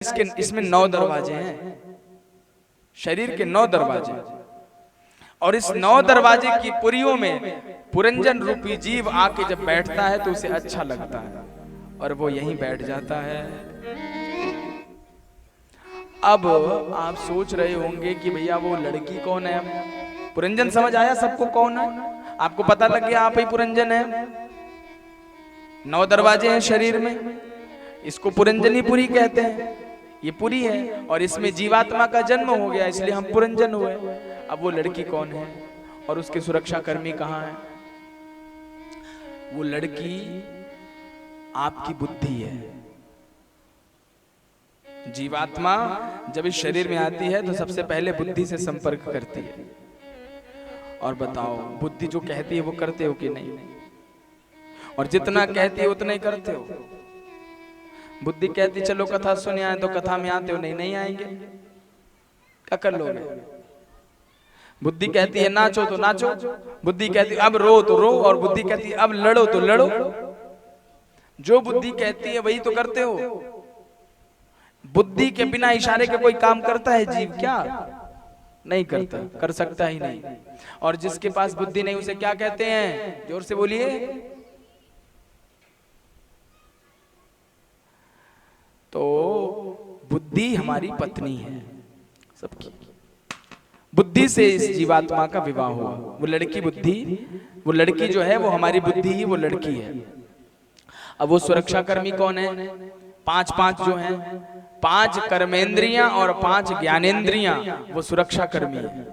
इसमें 9 दरवाजे हैं, शरीर के 9 दरवाजे, और इस 9 दरवाजे की पुरियों में पुरंजन रूपी जीव आके जब बैठता है तो उसे अच्छा लगता है और वो यहीं बैठ जाता है। अब आप सोच रहे होंगे कि भैया वो लड़की कौन है। पुरंजन समझ आया सबको कौन है? आपको पता लग गया आप ही पुरंजन है। 9 दरवाजे हैं शरीर में, इसको पुरंजनी पुरी कहते हैं। ये पुरी है और इसमें जीवात्मा का जन्म हो गया, इसलिए हम पुरंजन हुए। अब वो लड़की कौन है और उसके सुरक्षा कर्मी कहाँ है? वो लड़की आपकी बुद्धि है। जीवात्मा जब इस शरीर में आती है तो सबसे पहले बुद्धि से संपर्क करती है। और बताओ, बुद्धि जो कहती है वो करते हो कि नहीं? और जितना कहती है उतना ही करते हो। बुद्धि कहती चलो कथा सुने आए तो कथा में आते हो, नहीं नहीं आएंगे, क्या कर लोगे? बुद्धि कहती है नाचो तो नाचो, बुद्धि कहती है अब रो तो रो, और बुद्धि कहती है अब लड़ो तो लड़ो। जो बुद्धि कहती है वही तो करते हो। बुद्धि के बिना इशारे के कोई काम करता है जीव? क्या नहीं करता, कर सकता ही नहीं। और जिसके पास बुद्धि नहीं उसे क्या कहते हैं? जोर से बोलिए। तो बुद्धि हमारी पत्नी है सबकी। बुद्धि से इस जीवात्मा का विवाह हुआ। वो लड़की बुद्धि, वो लड़की जो है वो हमारी बुद्धि ही वो लड़की है। अब वो सुरक्षा कर्मी कौन है? 5 जो हैं, 5 कर्मेंद्रियां और 5 ज्ञानेंद्रियां, वो सुरक्षा कर्मी है।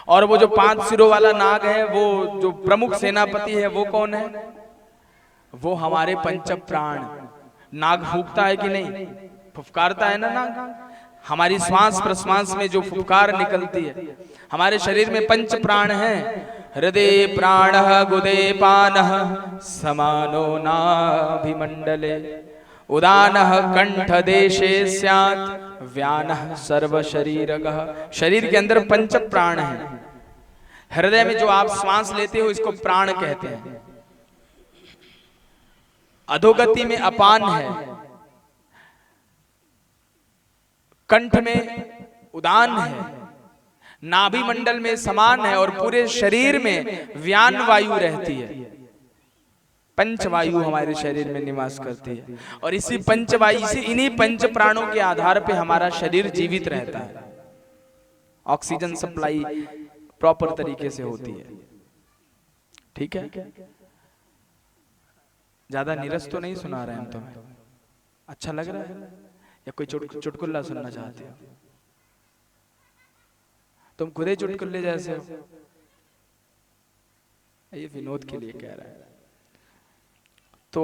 और वो जो 5 सिरों वाला नाग है, वो जो प्रमुख सेनापति है, वो कौन है? वो हमारे पंच प्राण। नाग फूंकता है कि नहीं? फुफकारता है ना नाग। हमारी श्वास प्रश्वास में जो फुफकार निकलती है। हमारे शरीर में 5 प्राण हैं। हृदय प्राणः गुदे पानः समानो नाभिमंडले उदानः कंठ देशे स्यात् व्यानः सर्व शरीरगः। शरीर के अंदर 5 प्राण हैं। हृदय में जो आप श्वास लेते हो इसको प्राण कहते हैं। अधोगति में अपान है, कंठ में उदान है, नाभि मंडल में समान है, और पूरे शरीर में व्यान वायु रहती है। पंचवायु हमारे शरीर में निवास करती है। और इसी पंचवायु से, इन्हीं 5 प्राणों के आधार पे हमारा शरीर जीवित रहता है। ऑक्सीजन सप्लाई प्रॉपर तरीके से होती है। ठीक है? ज्यादा नीरस तो नहीं सुना रहे हैं तुम्हें? अच्छा लग रहा है या कोई चुटकुल्ला सुनना चाहते हो? तुम खुद ही चुटकुल्ले जैसे हो। ये विनोद के लिए कह रहा है। तो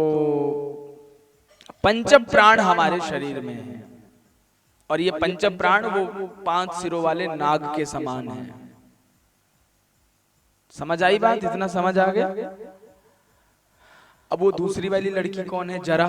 5 प्राण हमारे शरीर में है, और ये 5 प्राण वो 5 सिरों वाले नाग के समान है। समझ आई बात? इतना समझ आ गया? अब वो दूसरी वाली लड़की कौन है? जरा